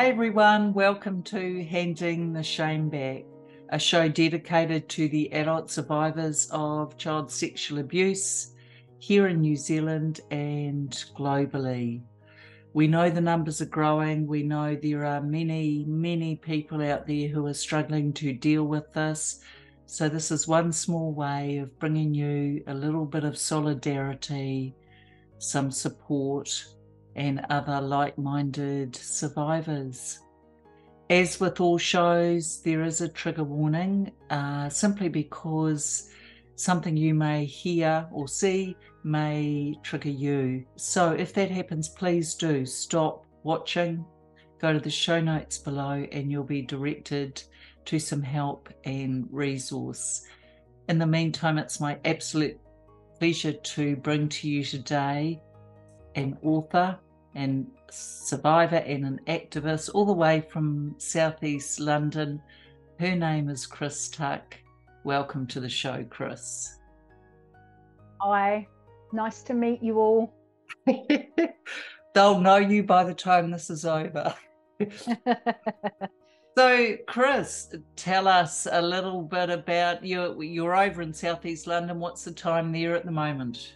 Hey everyone, welcome to Handing the Shame Back, a show dedicated to the adult survivors of child sexual abuse here in New Zealand and globally. We know the numbers are growing. We know there are many people out there who are struggling to deal with this. So this is one small way of bringing you a little bit of solidarity, some support, and other like-minded survivors. As with all shows, there is a trigger warning, simply because something you may hear or see may trigger you. So if that happens, please do stop watching, go to the show notes below, and you'll be directed to some help and resource. In the meantime, it's my absolute pleasure to bring to you today an author and survivor and an activist all the way from southeast London. Her name is Chris Tuck. Welcome to the show, Chris. Hi, nice to meet you all. They'll know you by the time this is over. So, Chris, tell us a little bit about you. You're over in southeast London. What's the time there at the moment?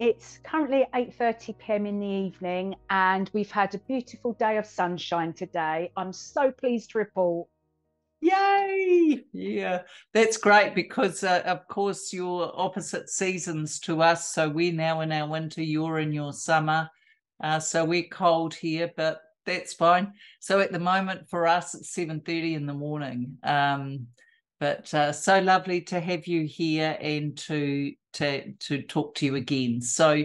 It's currently 8:30 p.m. in the evening, and we've had a beautiful day of sunshine today. I'm so pleased to report. Yay! Yeah, that's great because, of course, you're opposite seasons to us. So we're now in our winter, you're in your summer. So we're cold here, but that's fine. So at the moment for us, it's 7:30 in the morning. But so lovely to have you here and to talk to you again. So,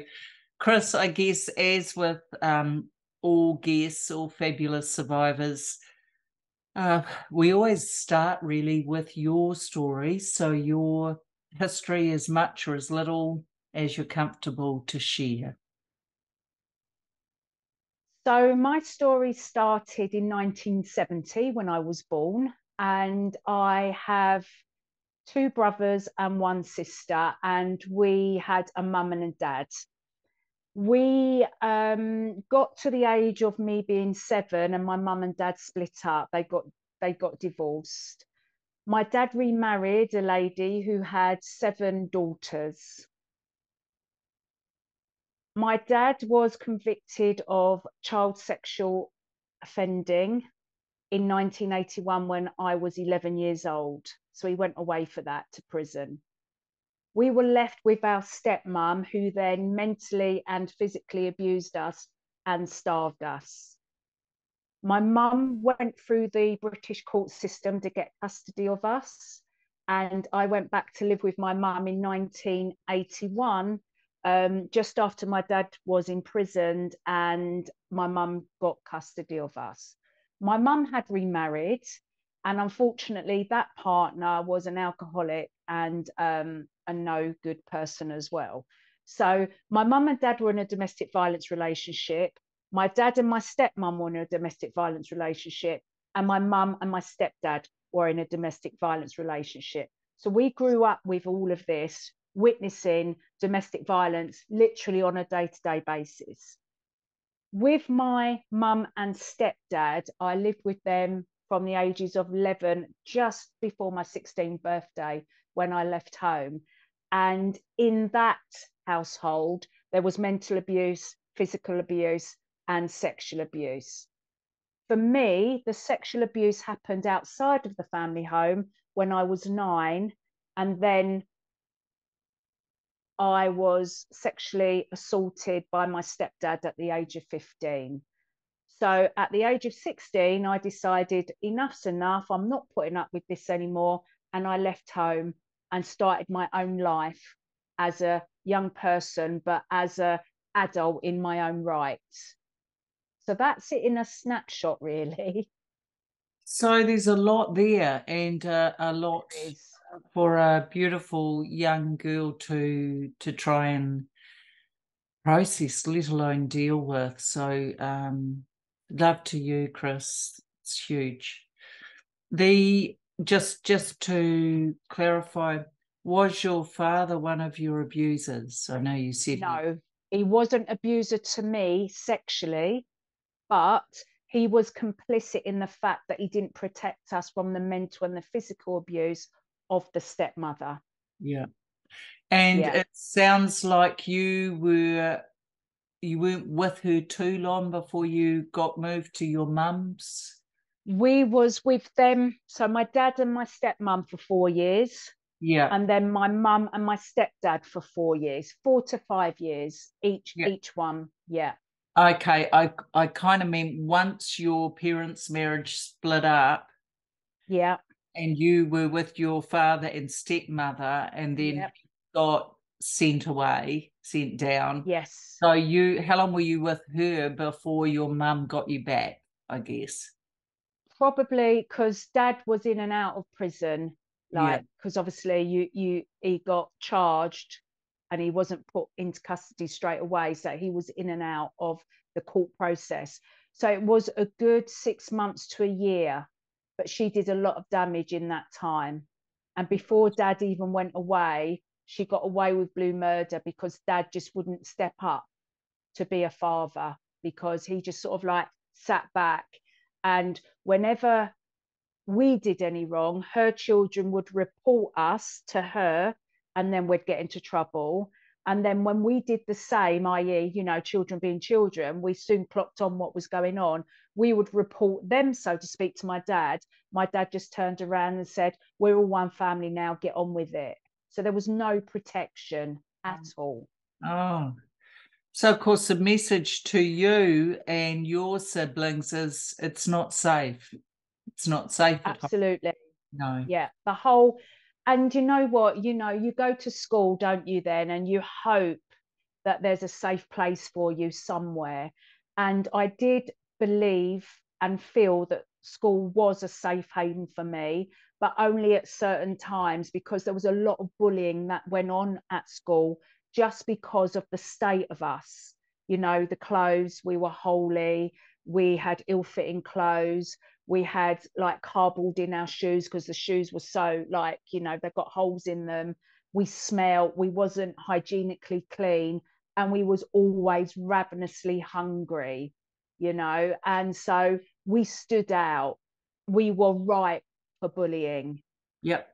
Chris, I guess as with all guests, all fabulous survivors, we always start really with your story. So your history, as much or as little as you're comfortable to share. So, my story started in 1970 when I was born, and I have two brothers and one sister, and we had a mum and a dad. We got to the age of me being 7, and my mum and dad split up. They got divorced. My dad remarried a lady who had 7 daughters. My dad was convicted of child sexual offending in 1981 when I was 11 years old. So he went away for that to prison. We were left with our stepmom, who then mentally and physically abused us and starved us. My mum went through the British court system to get custody of us, and I went back to live with my mum in 1981, just after my dad was imprisoned and my mum got custody of us. My mum had remarried, and unfortunately that partner was an alcoholic and a no good person as well. So my mum and dad were in a domestic violence relationship. My dad and my stepmom were in a domestic violence relationship, and my mum and my stepdad were in a domestic violence relationship. So we grew up with all of this, witnessing domestic violence literally on a day-to-day basis. With my mum and stepdad, I lived with them from the ages of 11, just before my 16th birthday, when I left home. And in that household, there was mental abuse, physical abuse, and sexual abuse. For me, the sexual abuse happened outside of the family home when I was 9, and then I was sexually assaulted by my stepdad at the age of 15. So at the age of 16, I decided enough's enough. I'm not putting up with this anymore. And I left home and started my own life as a young person, but as an adult in my own right. So that's it in a snapshot, really. So there's a lot there, and a lot for a beautiful young girl to try and process, let alone deal with. So love to you, Chris. It's huge. The just to clarify, was your father one of your abusers? I know you said No, he wasn't abuser to me sexually, but he was complicit in the fact that he didn't protect us from the mental and the physical abuse of the stepmother. Yeah. And Yeah. it sounds like you weren't with her too long before you got moved to your mum's. We was with them, so my dad and my stepmum for 4 years, Yeah. and then my mum and my stepdad for 4 years, 4 to 5 years Yeah. each one. Yeah. Okay, I kind of meant once your parents' marriage split up Yeah. and you were with your father and stepmother, and then Yeah. got sent away, sent down. Yes. So how long were you with her before your mum got you back, I guess? Probably because dad was in and out of prison, Yeah. like, because obviously he got charged and he wasn't put into custody straight away, so he was in and out of the court process. So it was a good 6 months to a year, but she did a lot of damage in that time. And before dad even went away, she got away with blue murder because dad just wouldn't step up to be a father, because he just sort of like sat back, and whenever we did any wrong, her children would report us to her, and then we'd get into trouble. And then when we did the same, i.e., children being children, we soon clocked on what was going on. We would report them, so to speak, to my dad. My dad just turned around and said, "We're all one family now, get on with it." So there was no protection at all. Oh, so of course the message to you and your siblings is it's not safe. It's not safe at home. Absolutely. No. Yeah, the whole, and you know what, you go to school, don't you, then, and you hope that there's a safe place for you somewhere. And I did believe and feel that school was a safe haven for me, but only at certain times, because there was a lot of bullying that went on at school just because of the state of us. The clothes, we were holey, we had ill-fitting clothes, we had like cardboard in our shoes because the shoes were so, like, they've got holes in them. We smelled, we wasn't hygienically clean, and we was always ravenously hungry, and so we stood out. We were ripe for bullying. Yep.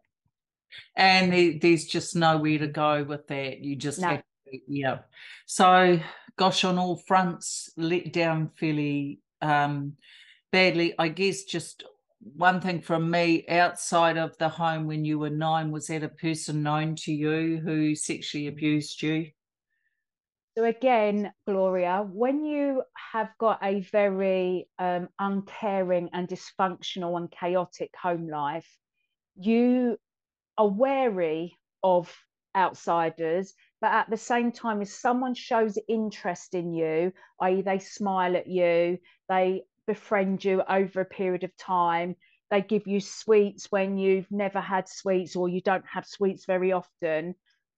And there's just nowhere to go with that. You just have No. to, yeah. So, gosh, on all fronts, let down fairly badly. I guess just one thing from me, outside of the home when you were 9, was that a person known to you who sexually abused you? So again, Gloria, when you have got a very uncaring and dysfunctional and chaotic home life, you are wary of outsiders, but at the same time, if someone shows interest in you, i.e., they smile at you, they befriend you over a period of time, they give you sweets when you've never had sweets or you don't have sweets very often,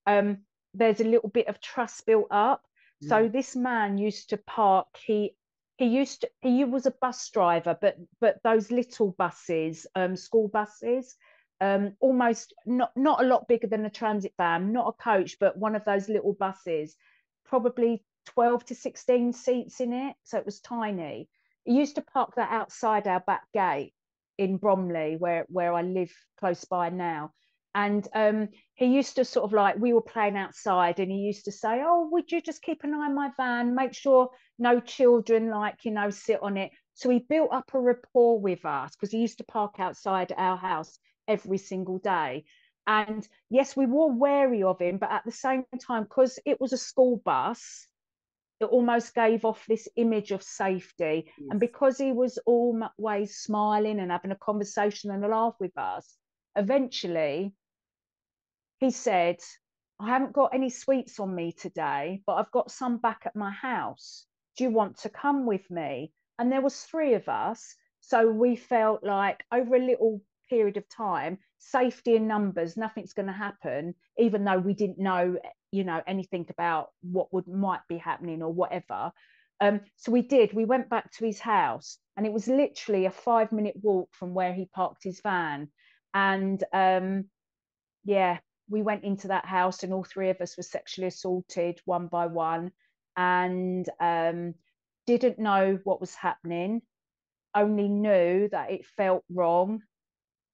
um, there's a little bit of trust built up. Yeah. So this man used to park. He was a bus driver, but those little buses, school buses, almost not a lot bigger than a transit van, not a coach, but one of those little buses, probably 12 to 16 seats in it, so it was tiny. He used to park that outside our back gate in Bromley, where I live close by now. And he used to sort of, like, we were playing outside, and he used to say, "Oh, would you just keep an eye on my van, make sure no children, like, sit on it." So he built up a rapport with us, because he used to park outside our house every single day. And yes, we were wary of him, but at the same time, because it was a school bus, it almost gave off this image of safety. Yes. And because he was always smiling and having a conversation and a laugh with us, eventually he said, "I haven't got any sweets on me today, but I've got some back at my house. Do you want to come with me?" And there was 3 of us. So we felt like, over a little period of time, safety in numbers, nothing's going to happen, even though we didn't know, anything about what might be happening or whatever. So we went back to his house, and it was literally a 5-minute walk from where he parked his van. And yeah, we went into that house, and all 3 of us were sexually assaulted one by one, and didn't know what was happening. only knew that it felt wrong,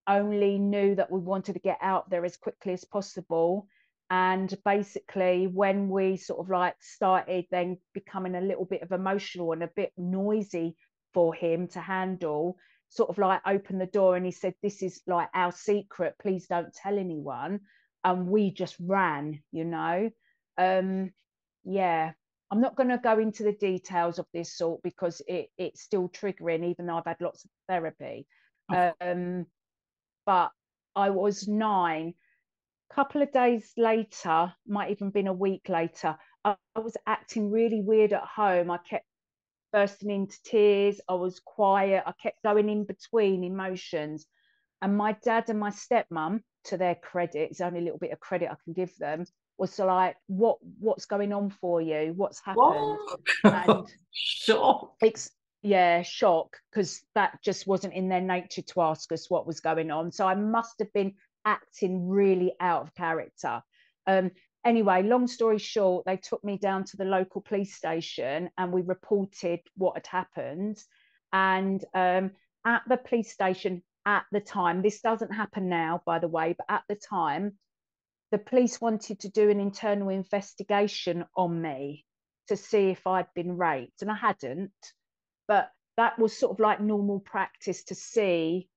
only knew that we wanted to get out there as quickly as possible. And basically, when we sort of like started then becoming a little bit of emotional and a bit noisy for him to handle, sort of like opened the door and he said, "This is like our secret, please don't tell anyone." And we just ran, you know. Yeah, I'm not going to go into the details of this sort because it's still triggering, even though I've had lots of therapy. But I was 9. Couple of days later, might even been a week later, I was acting really weird at home. I kept bursting into tears. I was quiet. I kept going in between emotions. And my dad and my stepmom, to their credit, it's only a little bit of credit I can give them, was like, what's going on for you? What's happened? And Shock. yeah, shock, because that just wasn't in their nature to ask us what was going on. So I must have been acting really out of character. Anyway, long story short, they took me down to the local police station and we reported what had happened. And at the police station at the time, this doesn't happen now, by the way, but at the time, the police wanted to do an internal investigation on me to see if I'd been raped, and I hadn't. But that was sort of like normal practice to see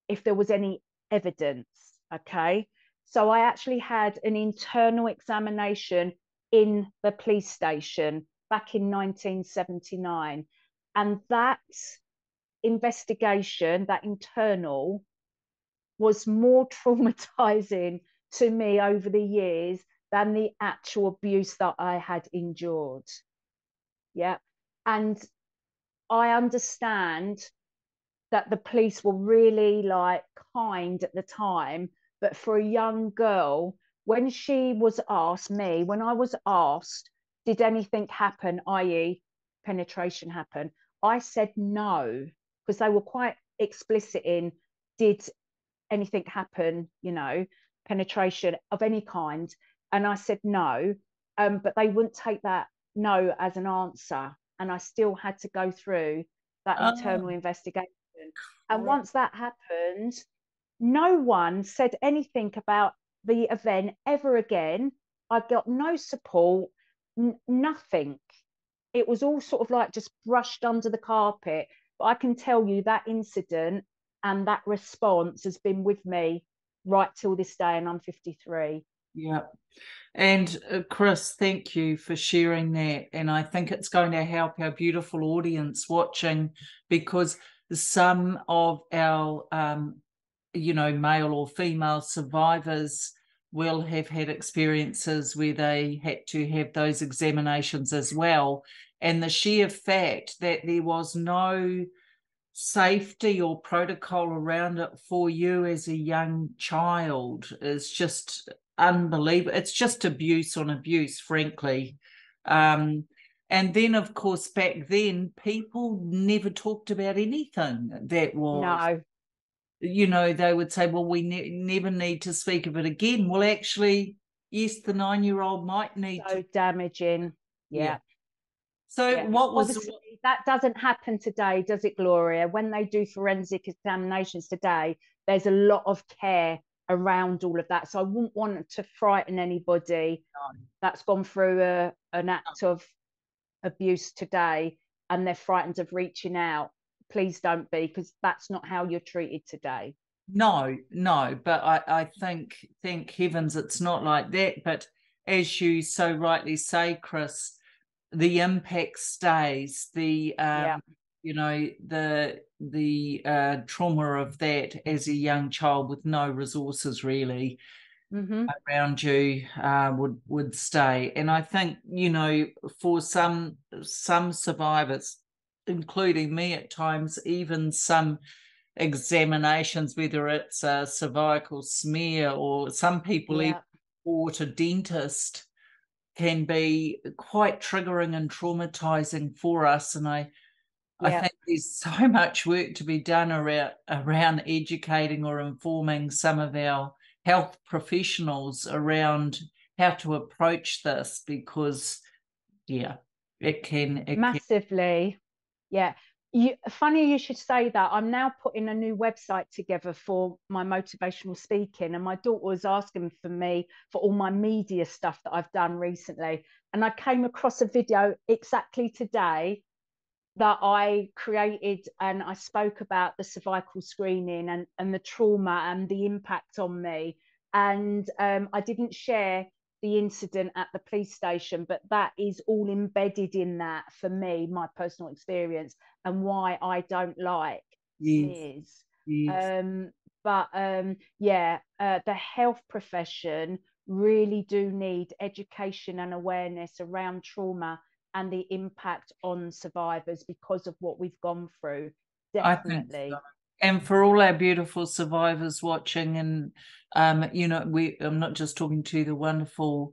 if there was any evidence. Okay. So I actually had an internal examination in the police station back in 1979. And that investigation, that internal, was more traumatizing to me over the years than the actual abuse that I had endured. Yeah. And I understand that the police were really like kind at the time, but for a young girl, when she was asked, when I was asked, did anything happen, i.e., penetration happen, I said no, because they were quite explicit in, did anything happen, you know, penetration of any kind. And I said no, but they wouldn't take that no as an answer. And I still had to go through that internal investigation. And once that happened, no one said anything about the event ever again. I got no support, nothing. It was all sort of like just brushed under the carpet. But I can tell you that incident and that response has been with me right till this day, and I'm 53. Yeah. And Chris, thank you for sharing that. And I think it's going to help our beautiful audience watching, because some of our, male or female survivors will have had experiences where they had to have those examinations as well. And the sheer fact that there was no safety or protocol around it for you as a young child is just unbelievable. It's just abuse on abuse, frankly. And then, of course, back then, people never talked about anything that was, No. They would say, well, we never need to speak of it again. Well, actually, yes, the 9-year-old might need so to. damaging. Yeah. So what was... Obviously, that doesn't happen today, does it, Gloria? When they do forensic examinations today, there's a lot of care around all of that. So I wouldn't want to frighten anybody that's gone through an act of abuse today and they're frightened of reaching out. Please don't be, because that's not how you're treated today. No, but I think, thank heavens, it's not like that. But as you so rightly say, Chris, the impact stays. The the trauma of that as a young child with no resources really around you would stay. And I think, for some survivors, including me at times, even some examinations, whether it's a cervical smear or some people even go to dentist, can be quite triggering and traumatizing for us. And I think there's so much work to be done around educating or informing some of our health professionals around how to approach this, because it can massively. Yeah. Funny you should say that. I'm now putting a new website together for my motivational speaking, and my daughter was asking for me for all my media stuff that I've done recently. And I came across a video exactly today that I created, and I spoke about the cervical screening and the trauma and the impact on me. And I didn't share the incident at the police station, but that is all embedded in that for me, my personal experience, and why I don't like Yes, smears. yes. The health profession really do need education and awareness around trauma and the impact on survivors because of what we've gone through. I think so. Definitely. And for all our beautiful survivors watching, and I'm not just talking to the wonderful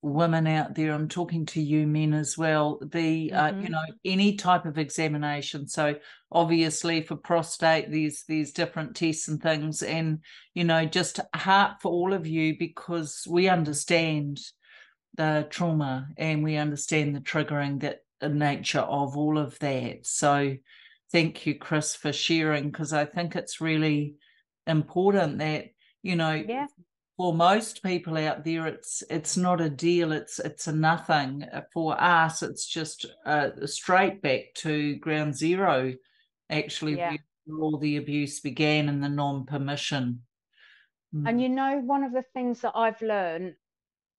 women out there, I'm talking to you men as well. Any type of examination. So obviously for prostate, there's different tests and things, and just heart for all of you, because we understand the trauma and we understand the triggering that nature of all of that. So thank you, Chris, for sharing, because I think it's really important that, Yeah. for most people out there, it's not a deal, it's a nothing. For us, it's just straight back to ground zero, actually, Yeah. where all the abuse began and the non-permission. And one of the things that I've learned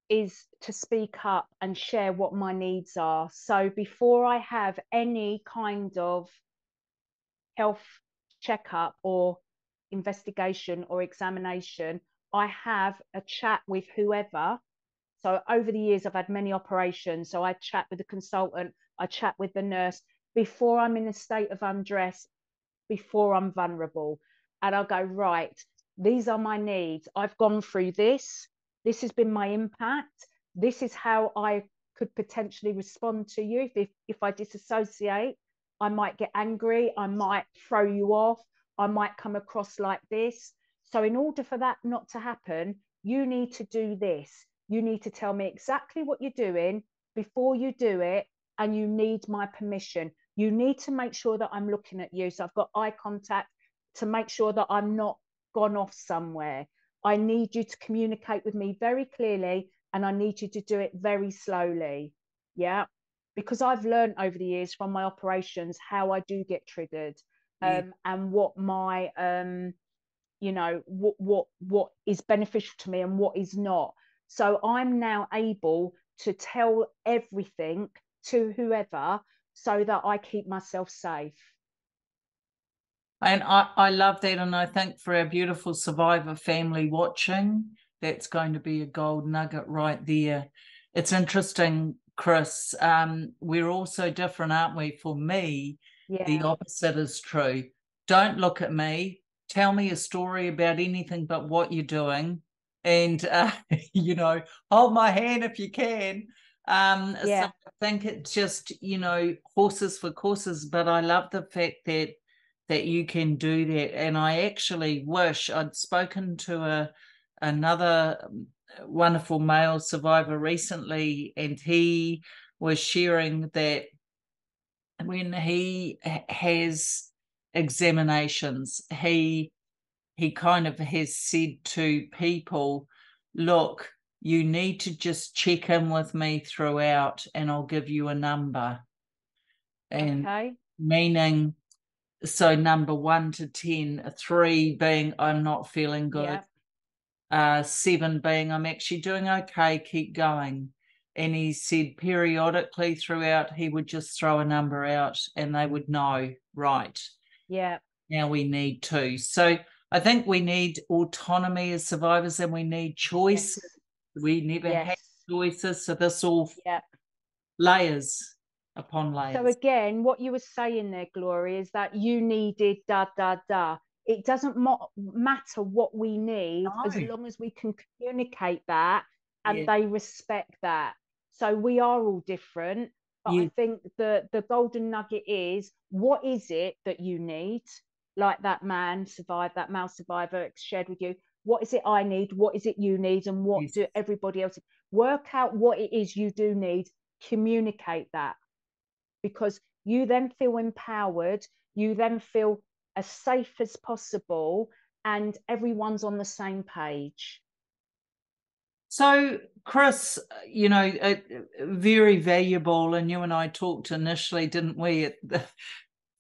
is to speak up and share what my needs are. So before I have any kind of health checkup or investigation or examination, I have a chat with whoever. So over the years, I've had many operations. So I chat with the consultant, I chat with the nurse before I'm in a state of undress, before I'm vulnerable. And I'll go, right, these are my needs. I've gone through this. This has been my impact. This is how I could potentially respond to you. If I disassociate, I might get angry. I might throw you off. I might come across like this. So in order for that not to happen, you need to do this. You need to tell me exactly what you're doing before you do it, and you need my permission. You need to make sure that I'm looking at you. So I've got eye contact to make sure that I'm not gone off somewhere. I need you to communicate with me very clearly, and I need you to do it very slowly. Yeah. Because I've learned over the years from my operations how I do get triggered, Yeah. and what my what is beneficial to me and what is not. So I'm now able to tell everything to whoever so that I keep myself safe. And I love that. And I think for our beautiful survivor family watching, that's going to be a gold nugget right there. It's interesting, Chris. We're all so different, aren't we? For me, the Yeah. opposite is true. Don't look at me. Tell me a story about anything but what you're doing. And, hold my hand if you can. So Yeah. I think it's just, horses for courses. But I love the fact that you can do that. And I actually wish I'd spoken to another wonderful male survivor recently, and he was sharing that when he has examinations, he kind of has said to people, look, you need to just check in with me throughout and I'll give you a number. And Okay. meaning, so number 1 to 10, 3 being I'm not feeling good, Yeah. 7 being I'm actually doing okay, keep going. And he said periodically throughout he would just throw a number out and they would know, right, Yeah. now we need to. So I think we need autonomy as survivors, and we need choice. Yes. We never had Yes. choices, so this all Yeah. layers upon So layers. again, what you were saying there, Gloria, is that you needed da da da. It doesn't matter what we need as No. long as we can communicate that and Yeah. they respect that. So we are all different, but I Yeah. think the golden nugget is, what is it that you need? Like that male survivor shared with you. What is it I need? What is it you need? And what Yes. do everybody else work out what it is you do need? Communicate that, because you then feel empowered, you then feel as safe as possible, and everyone's on the same page. So, Chris, you know, very valuable. And you and I talked initially, didn't we, at the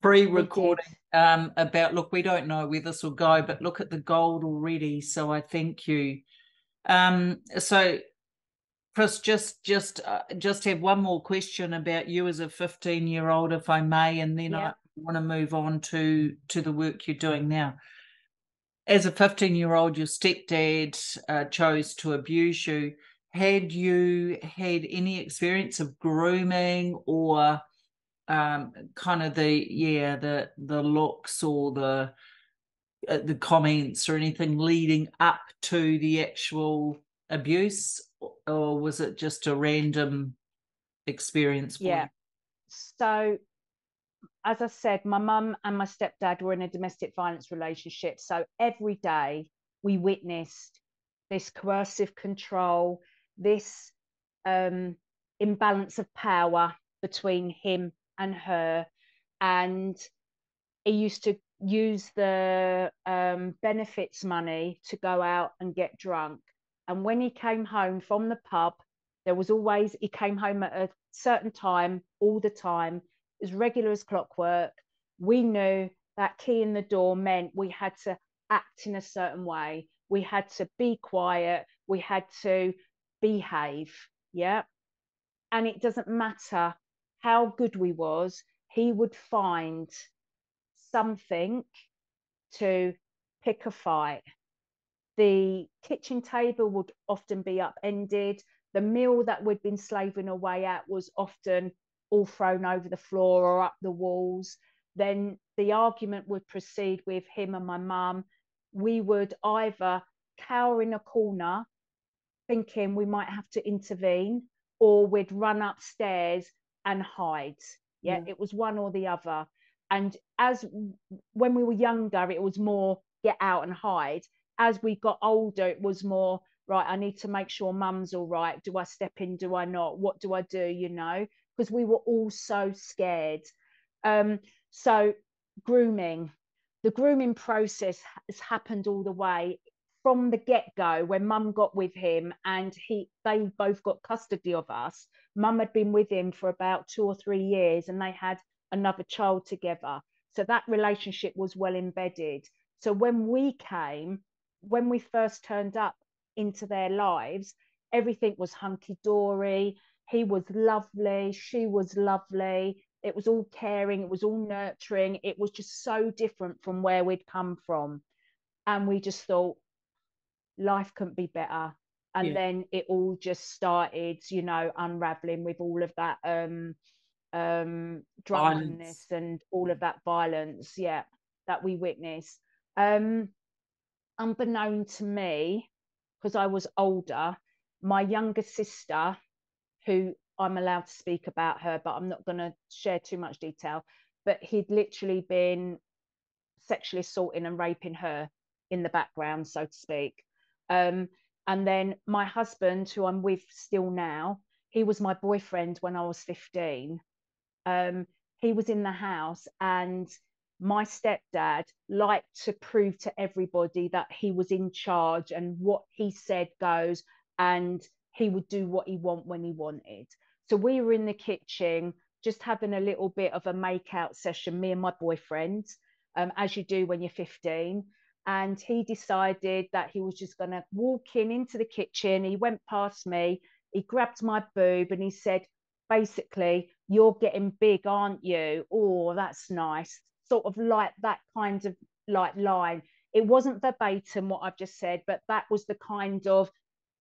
pre-recording about, look, we don't know where this will go, but look at the gold already. So I thank you. So, Chris, just have one more question about you as a 15-year-old, if I may, and then I want to move on to the work you're doing now. As a 15-year-old, your stepdad chose to abuse you. Had you had any experience of grooming or kind of the looks or the comments or anything leading up to the actual abuse, or was it just a random experience for you? So, as I said, my mum and my stepdad were in a domestic violence relationship. So every day we witnessed this coercive control, this imbalance of power between him and her. And he used to use the benefits money to go out and get drunk. And when he came home from the pub, he came home at a certain time, all the time, as regular as clockwork. We knew that key in the door meant we had to act in a certain way. We had to be quiet. We had to behave. Yeah. And it doesn't matter how good we was, he would find something to pick a fight. The kitchen table would often be upended. The meal that we'd been slaving away at was often all thrown over the floor or up the walls. Then the argument would proceed with him and my mum. We would either cower in a corner thinking we might have to intervene, or we'd run upstairs and hide. It was one or the other. And when we were younger, it was more get out and hide. As we got older, it was more, right, I need to make sure mum's all right. Do I step in? Do I not? What do I do? You know, because we were all so scared. So grooming, the grooming process has happened all the way from the get-go. When mum got with him and they both got custody of us. Mum had been with him for about 2 or 3 years and they had another child together. So that relationship was well embedded. So when we first turned up into their lives, everything was hunky-dory. He was lovely. She was lovely. It was all caring. It was all nurturing. It was just so different from where we'd come from. And we just thought, life couldn't be better. And then it all just started, you know, unraveling with all of that drunkenness and all of that violence, that we witnessed. Unbeknown to me, because I was older, my younger sister, who I'm allowed to speak about her, but I'm not going to share too much detail, but he'd literally been sexually assaulting and raping her in the background, so to speak. And then my husband, who I'm with still now, he was my boyfriend when I was 15. He was in the house, and my stepdad liked to prove to everybody that he was in charge and what he said goes, and he would do what he wanted when he wanted. So we were in the kitchen just having a little bit of a make-out session, me and my boyfriend, as you do when you're 15. And he decided that he was just going to walk into the kitchen. He went past me, he grabbed my boob and he said, basically, you're getting big, aren't you? Oh, that's nice. Sort of like that kind of like line. It wasn't verbatim what I've just said, but that was the kind of,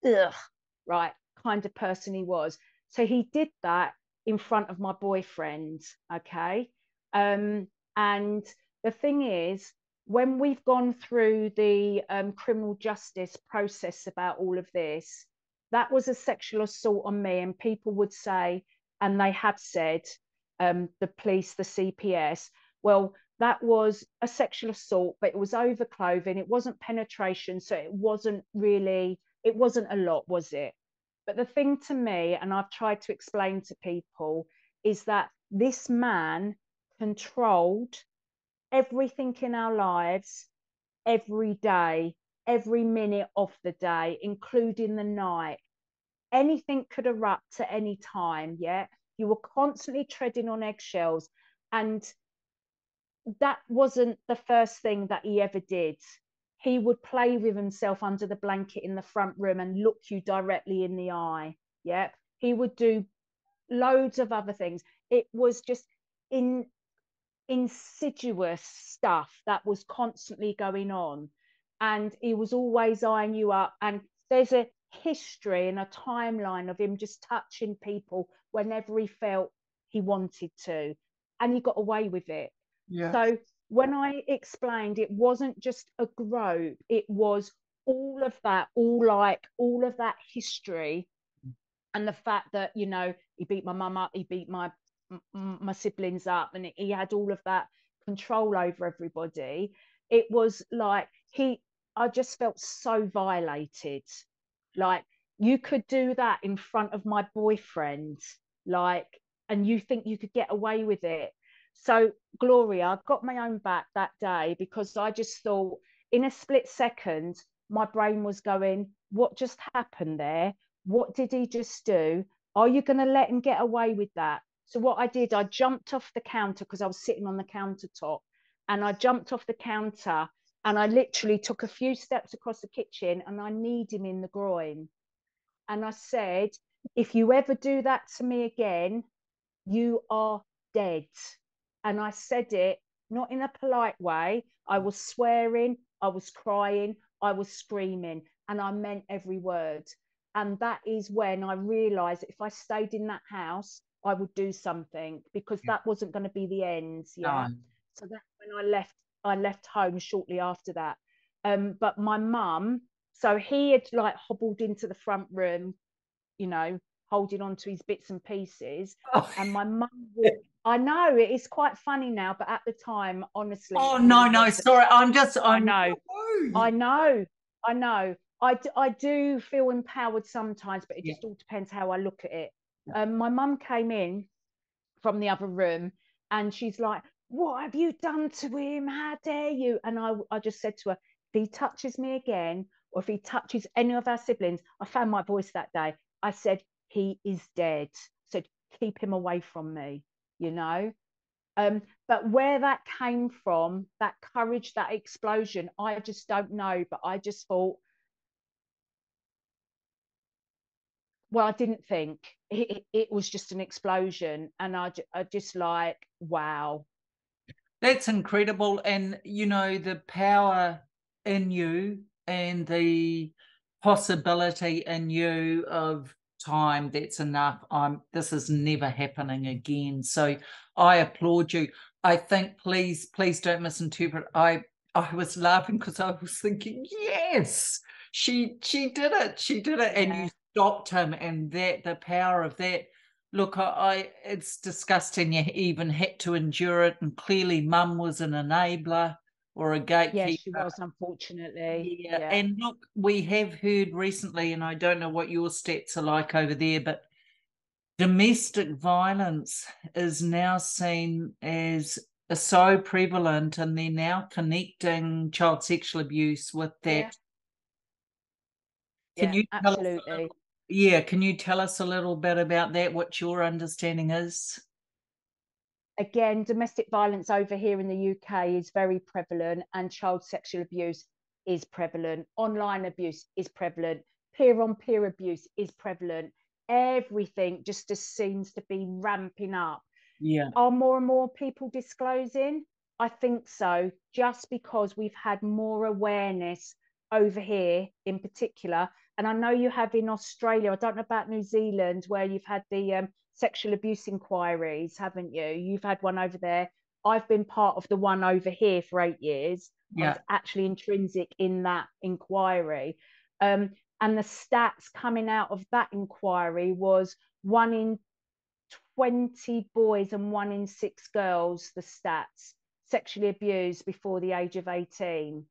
kind of person he was. So he did that in front of my boyfriend, okay? And the thing is, when we've gone through the criminal justice process about all of this, that was a sexual assault on me. And people would say, and they have said, the police, the CPS, well, that was a sexual assault, but it was over clothing. It wasn't penetration. So it wasn't a lot, was it? But the thing to me, and I've tried to explain to people, is that this man controlled everything in our lives, every day, every minute of the day, including the night. Anything could erupt at any time. Yeah, you were constantly treading on eggshells, and that wasn't the first thing that he ever did. He would play with himself under the blanket in the front room and look you directly in the eye. Yeah, he would do loads of other things. It was just insidious stuff that was constantly going on, and he was always eyeing you up. And there's a history and a timeline of him just touching people whenever he felt he wanted to, and he got away with it. Yeah. So when I explained, it wasn't just a grope, it was all of that, all of that history, and the fact that, you know, he beat my mum up, he beat my siblings up, and he had all of that control over everybody. It was like I just felt so violated. Like, you could do that in front of my boyfriend, like, and you think you could get away with it. So, Gloria, I got my own back that day, because I just thought, in a split second, my brain was going, what just happened there? What did he just do? Are you going to let him get away with that? So what I did, I jumped off the counter, because I was sitting on the countertop, and I jumped off the counter, and I literally took a few steps across the kitchen, and I kneed him in the groin. And I said, if you ever do that to me again, you are dead. And I said it not in a polite way. I was swearing, I was crying, I was screaming, and I meant every word. And that is when I realized that if I stayed in that house, I would do something, because that wasn't going to be the end. Yeah. No. So that's when I left home shortly after that. But my mum, so he had like hobbled into the front room, you know, holding on to his bits and pieces. Oh, And my mum would, I know it is quite funny now, but at the time, honestly, oh it no, really no, wasn't. sorry. I I'm know, I know, I know. I do feel empowered sometimes, but it yeah. just all depends how I look at it. Yeah. My mum came in from the other room, and she's like, what have you done to him? How dare you? And I just said to her, if he touches me again, or if he touches any of our siblings, I found my voice that day. I said, he is dead. I said, keep him away from me, you know? But where that came from, that courage, that explosion, I just don't know. But I just thought, well, I didn't think it was just an explosion. And I just like, wow. That's incredible. And, you know, the power in you and the possibility in you of time, that's enough. This is never happening again. So I applaud you. I think, please don't misinterpret. I was laughing because I was thinking, yes, she did it. She did it. And you stopped him, and that the power of that. Look, it's disgusting you even had to endure it, and clearly mum was an enabler or a gatekeeper. Yes, she was, unfortunately. Yeah, Yeah. and look, we have heard recently, and I don't know what your stats are like over there, but domestic violence is now seen as so prevalent, and they're now connecting child sexual abuse with that. Can Yeah, you tell us absolutely. can you tell us a little bit about that, what your understanding is? Again, domestic violence over here in the UK is very prevalent, and child sexual abuse is prevalent. Online abuse is prevalent. Peer on peer abuse is prevalent. Everything just seems to be ramping up. Yeah. Are more and more people disclosing? I think so, just because we've had more awareness over here in particular. And I know you have in Australia, I don't know about New Zealand, where you've had the sexual abuse inquiries, haven't you? You've had one over there. I've been part of the one over here for 8 years. I was actually intrinsic in that inquiry. And the stats coming out of that inquiry was 1 in 20 boys and 1 in 6 girls, the stats, sexually abused before the age of 18.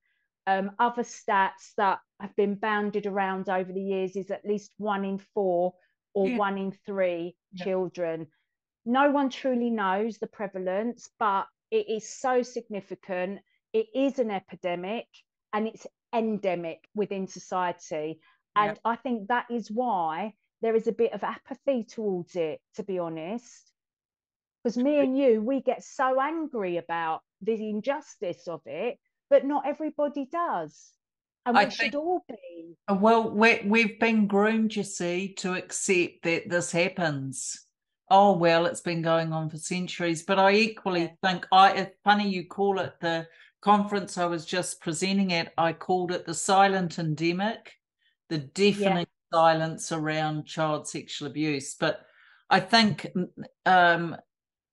Other stats that have been bounded around over the years is at least 1 in 4 or 1 in 3 children. No one truly knows the prevalence, but it is so significant. It is an epidemic and it's endemic within society. Yeah. And I think that is why there is a bit of apathy towards it, to be honest. Because me and you, we get so angry about the injustice of it, but not everybody does. And I we think, should all be. well, we've been groomed, you see, to accept that this happens. Oh, well, it's been going on for centuries. But I Yeah. equally think, it's funny you call it the conference I was just presenting at, I called it the silent endemic, the Yeah. deafening silence around child sexual abuse. But I think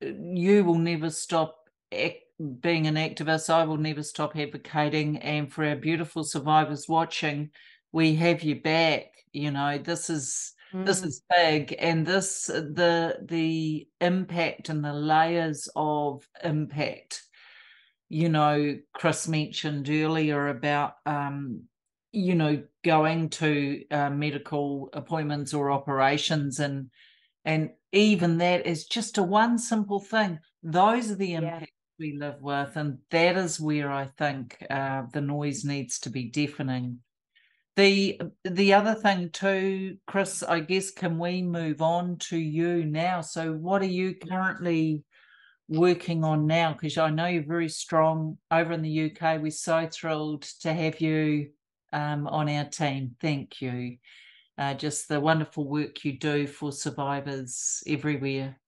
you will never stop being an activist. I will never stop advocating. And for our beautiful survivors watching, we have you back. You know, this is big, and the impact and the layers of impact. You know, Chris mentioned earlier about going to medical appointments or operations, and even that is just a one simple thing. Those are the Yeah. impacts we live with, and that is where I think the noise needs to be deafening. The other thing too, Chris, I guess, can we move on to you now? So what are you currently working on now? Because I know you're very strong over in the UK. We're so thrilled to have you on our team. Thank you. Just the wonderful work you do for survivors everywhere.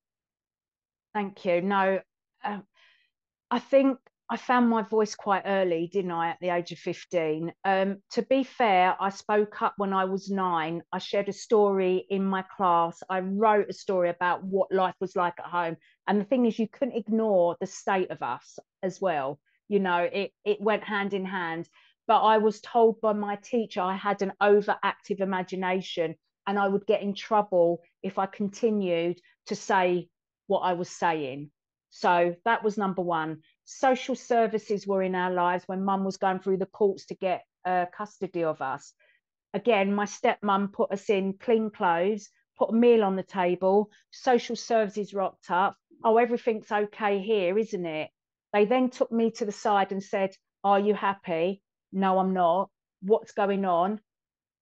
Thank you. No, I think I found my voice quite early, didn't I, at the age of 15? To be fair, I spoke up when I was 9. I shared a story in my class. I wrote a story about what life was like at home. And the thing is, you couldn't ignore the state of us as well. You know, it went hand in hand. But I was told by my teacher I had an overactive imagination and I would get in trouble if I continued to say what I was saying. So that was number one. Social services were in our lives when mum was going through the courts to get custody of us. Again, my stepmum put us in clean clothes, put a meal on the table. Social services rocked up. Oh, everything's okay here, isn't it? They then took me to the side and said, are you happy? No, I'm not. What's going on?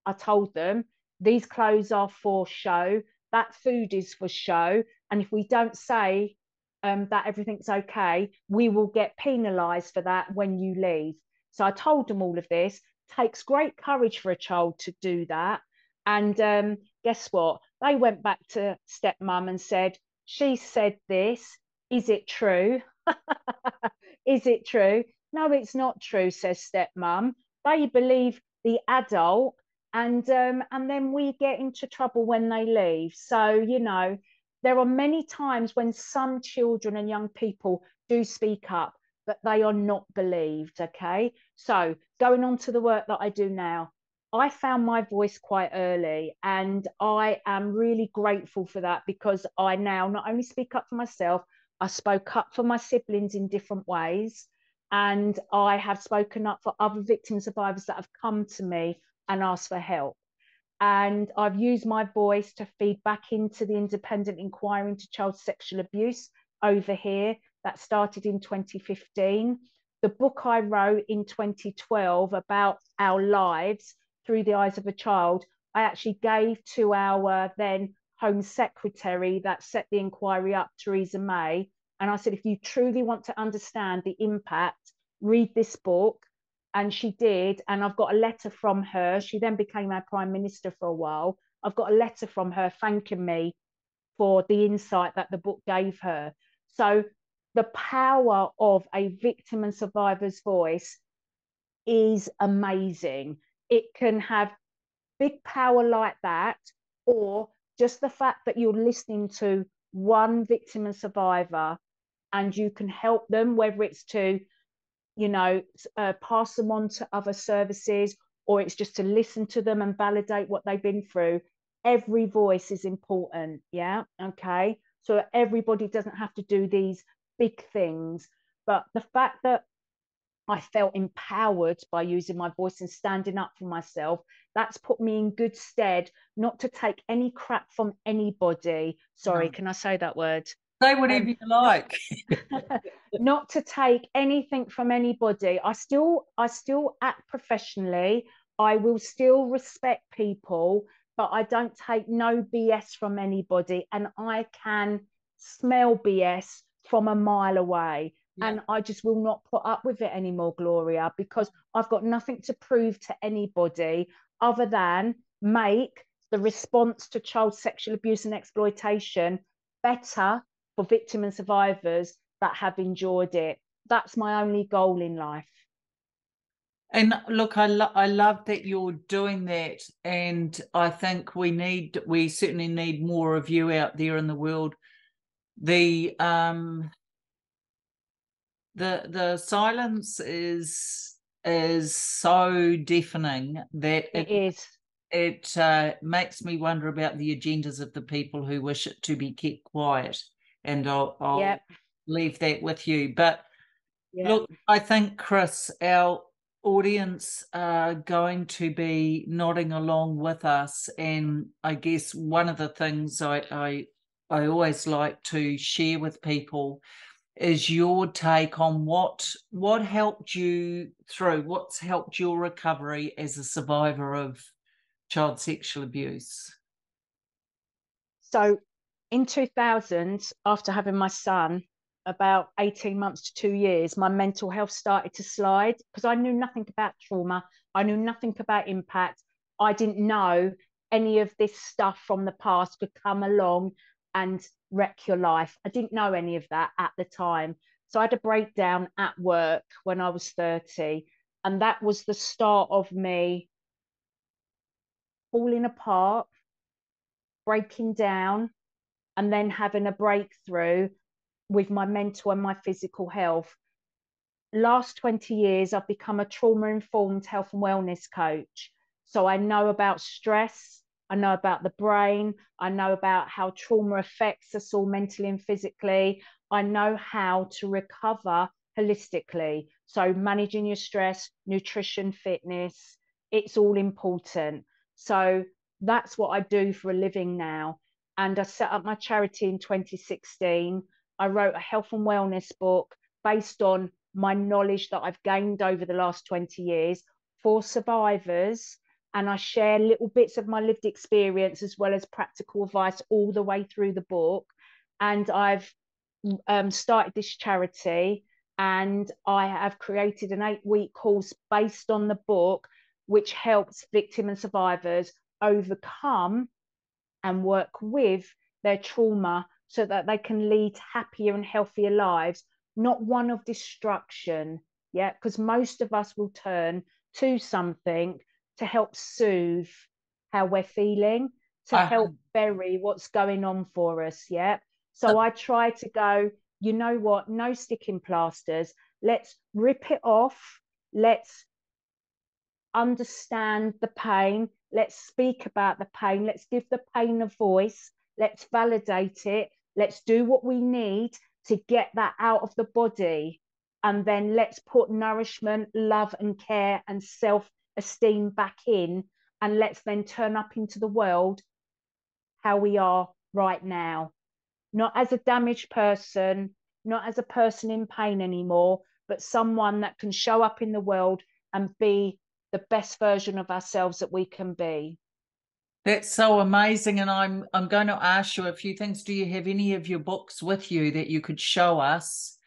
I told them, these clothes are for show, that food is for show. And if we don't say that everything's okay, we will get penalised for that when you leave. So I told them all of this. Takes great courage for a child to do that. And guess what? They went back to stepmom and said, she said this. Is it true? Is it true? No, it's not true, says stepmom. They believe the adult, and then we get into trouble when they leave. So, you know, there are many times when some children and young people do speak up, but they are not believed. Okay. So going on to the work that I do now, I found my voice quite early, and I am really grateful for that, because I now not only speak up for myself, I spoke up for my siblings in different ways. And I have spoken up for other victim survivors that have come to me and asked for help. And I've used my voice to feed back into the independent inquiry into child sexual abuse over here that started in 2015. The book I wrote in 2012 about our lives through the eyes of a child, I actually gave to our then Home Secretary that set the inquiry up, Theresa May. And I said, if you truly want to understand the impact, read this book. And she did. And I've got a letter from her. She then became our Prime Minister for a while. I've got a letter from her thanking me for the insight that the book gave her. So the power of a victim and survivor's voice is amazing. It can have big power like that, or just the fact that you're listening to one victim and survivor and you can help them, whether it's to, you know, pass them on to other services, or it's just to listen to them and validate what they've been through. Every voice is important. Yeah. Okay. So everybody doesn't have to do these big things. But the fact that I felt empowered by using my voice and standing up for myself, that's put me in good stead not to take any crap from anybody. Sorry, No. can I say that word? Say whatever you Not, like. not to take anything from anybody. I still act professionally. I will still respect people, but I don't take no BS from anybody. And I can smell BS from a mile away. Yeah. And I just will not put up with it anymore, Gloria, because I've got nothing to prove to anybody other than make the response to child sexual abuse and exploitation better for victims and survivors that have endured it. That's my only goal in life. And look, I love that you're doing that, and I think we certainly need more of you out there in the world. The silence is so deafening that It is. it makes me wonder about the agendas of the people who wish it to be kept quiet. And I'll Yep. leave that with you. But Yep. look, I think, Chris, our audience are going to be nodding along with us. And I guess one of the things I always like to share with people is your take on what helped you through, what's helped your recovery as a survivor of child sexual abuse. So in 2000, after having my son, about 18 months to 2 years, my mental health started to slide because I knew nothing about trauma. I knew nothing about impact. I didn't know any of this stuff from the past could come along and wreck your life. I didn't know any of that at the time. So I had a breakdown at work when I was 30. And that was the start of me falling apart, breaking down, and then having a breakthrough with my mental and my physical health. Last 20 years, I've become a trauma informed health and wellness coach. So I know about stress, I know about the brain, I know about how trauma affects us all mentally and physically. I know how to recover holistically. So managing your stress, nutrition, fitness, it's all important. So that's what I do for a living now. And I set up my charity in 2016. I wrote a health and wellness book based on my knowledge that I've gained over the last 20 years for survivors. And I share little bits of my lived experience as well as practical advice all the way through the book. And I've started this charity, and I have created an 8-week course based on the book, which helps victims and survivors overcome and work with their trauma so that they can lead happier and healthier lives, not one of destruction. Yeah, because most of us will turn to something to help soothe how we're feeling, to I, help bury what's going on for us. Yeah. So I try to go, you know what, no sticking plasters. Let's rip it off. Let's understand the pain. Let's speak about the pain. Let's give the pain a voice. Let's validate it. Let's do what we need to get that out of the body. And then let's put nourishment, love, and care and self esteem back in. And let's then turn up into the world how we are right now. Not as a damaged person, not as a person in pain anymore, but someone that can show up in the world and be the best version of ourselves that we can be. that's so amazing, and I'm going to ask you a few things. Do you have any of your books with you that you could show us?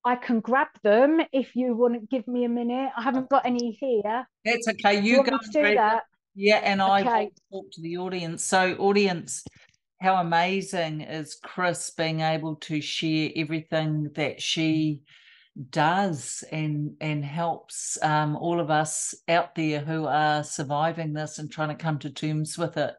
I can grab them if you want to give me a minute. I haven't got any here. That's okay. Do you You want go me to and do grab them. that? Yeah, and I Okay. will talk to the audience. So, audience, how amazing is Chris being able to share everything that she does and helps all of us out there who are surviving this and trying to come to terms with it.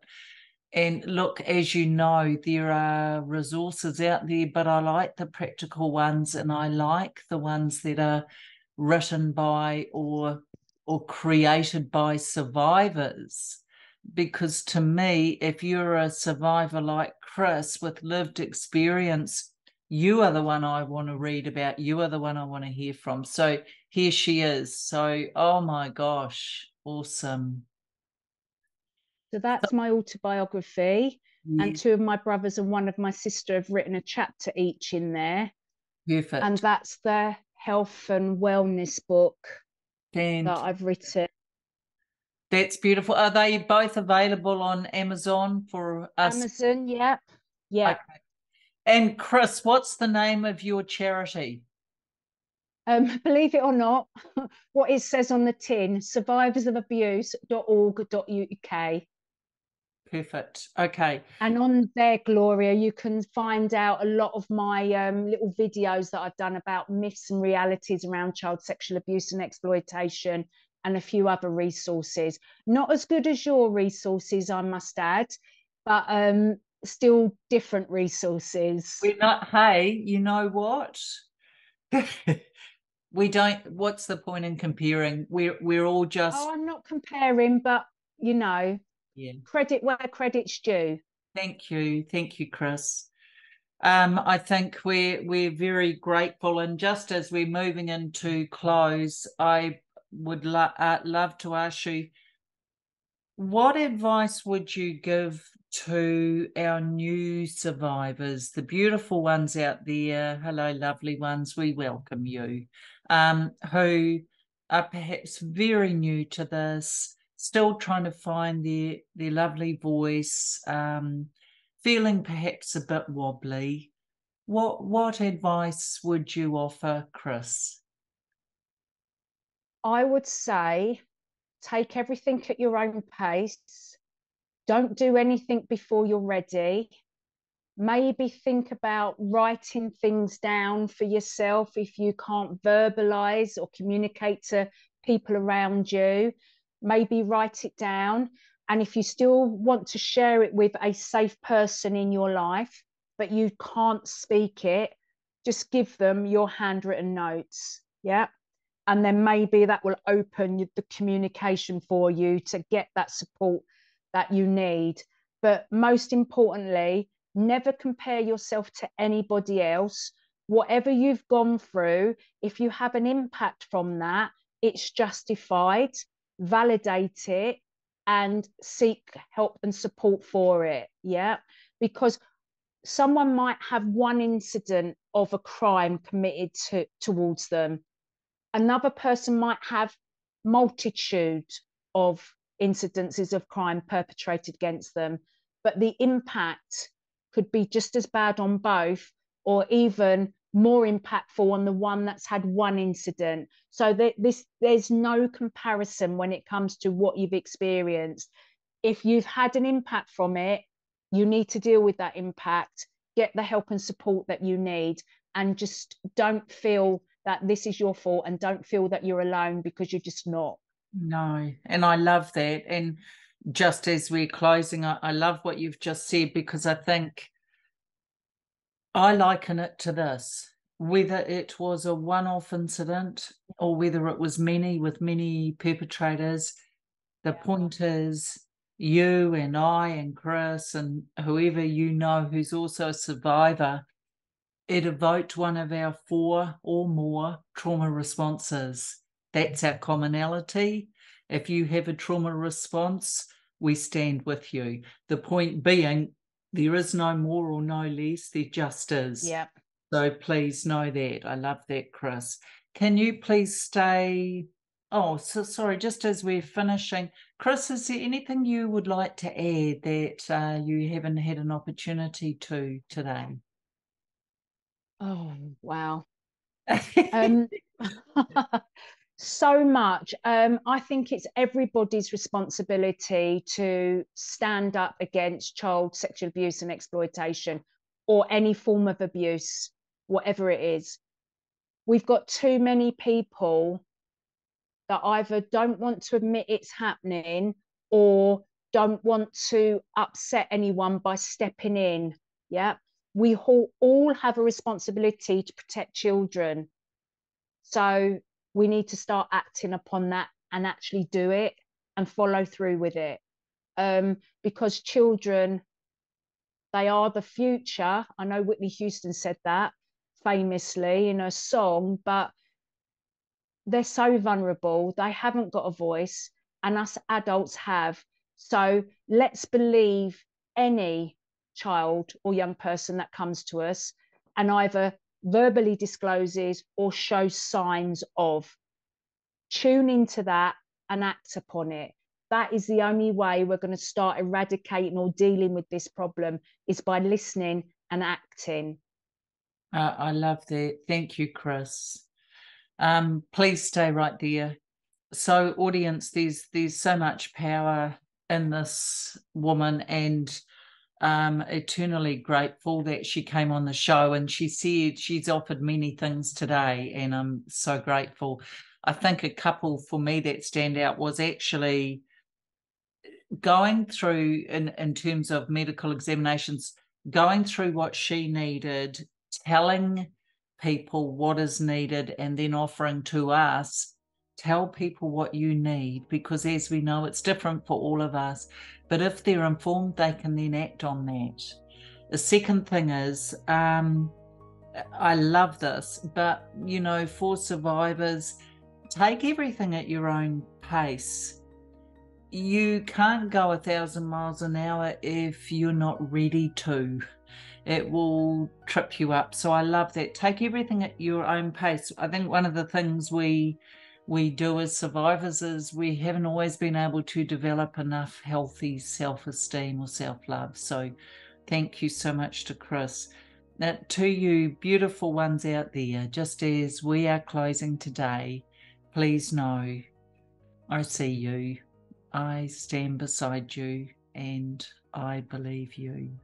And look, as you know, there are resources out there, but I like the practical ones, and I like the ones that are written by or created by survivors. Because to me, if you're a survivor like Chris with lived experience, you are the one I want to read about. You are the one I want to hear from. So here she is. So, oh my gosh, awesome. So that's my autobiography. and Yes, 2 of my brothers and 1 of my sister have written a chapter each in there. And perfect. that's the health and wellness book that And I've written. that's beautiful. Are they both available on Amazon for us? Amazon, yep. Yep. Okay. And Chris, what's the name of your charity? Believe it or not, what it says on the tin, survivorsofabuse.org.uk. Perfect. Okay. And on there, Gloria, you can find out a lot of my little videos that I've done about myths and realities around child sexual abuse and exploitation, and a few other resources. Not as good as your resources, I must add, but still different resources. We're not, hey, you know what? We don't, what's the point in comparing? We're all Oh, just, I'm not comparing, but you know, yeah. credit where credit's due. Thank you. Thank you, Chris. I think we're very grateful, and just as we're moving into close, I would love to ask you, what advice would you give to our new survivors, the beautiful ones out there? Hello, lovely ones. We welcome you. Who are perhaps very new to this, still trying to find their lovely voice, feeling perhaps a bit wobbly. What advice would you offer, Chris? I would say take everything at your own pace. Don't do anything before you're ready. Maybe think about writing things down for yourself if you can't verbalize or communicate to people around you. Maybe write it down. And if you still want to share it with a safe person in your life, but you can't speak it, just give them your handwritten notes. Yeah. And then maybe that will open the communication for you to get that support that you need. But most importantly, never compare yourself to anybody else. Whatever you've gone through, if you have an impact from that, it's justified. Validate it and seek help and support for it. Yeah. Because someone might have one incident of a crime committed towards them. Another person might have multitude of incidences of crime perpetrated against them, but the impact could be just as bad on both, or even more impactful on the one that's had one incident. So there's no comparison when it comes to what you've experienced. If you've had an impact from it, you need to deal with that impact, get the help and support that you need, and just don't feel that this is your fault, and don't feel that you're alone, because you're just not. No, and I love that. And just as we're closing, I love what you've just said, because I think I liken it to this: whether it was a one-off incident or whether it was many with many perpetrators, the point is you and I and Chris and whoever you know who's also a survivor, it evoked one of our 4 or more trauma responses. That's our commonality. If you have a trauma response, we stand with you. The point being, there is no more or no less, there just is. Yeah. So please know that. I love that, Chris. Can you please stay? Oh, so sorry, just as we're finishing, Chris, is there anything you would like to add that you haven't had an opportunity to today? Oh, wow. Um, so much. I think it's everybody's responsibility to stand up against child sexual abuse and exploitation, or any form of abuse, whatever it is. We've got too many people that either don't want to admit it's happening, or don't want to upset anyone by stepping in. Yeah. We all have a responsibility to protect children. So we need to start acting upon that and actually do it and follow through with it. Because children, they are the future. I know Whitney Houston said that famously in a song, but they're so vulnerable. They haven't got a voice, and us adults have. So let's believe any child or young person that comes to us and either verbally discloses or shows signs of. Tune into that and act upon it. That is the only way we're going to start eradicating or dealing with this problem, is by listening and acting. I love that. Thank you, Chris. Please stay right there. So, audience, there's so much power in this woman, and eternally grateful that she came on the show. And she said she's offered many things today, and I'm so grateful. I think a couple for me that stand out was actually going through, in terms of medical examinations, going through what she needed, telling people what is needed, and then offering to us, tell people what you need, because as we know, it's different for all of us. But if they're informed, they can then act on that. The second thing is, I love this, but, you know, for survivors, take everything at your own pace. You can't go 1,000 miles an hour if you're not ready to. It will trip you up. So I love that. Take everything at your own pace. I think one of the things we do as survivors is we haven't always been able to develop enough healthy self-esteem or self-love. So thank you so much to Chris. Now, to you beautiful ones out there, just as we are closing today, please know I see you, I stand beside you, and I believe you.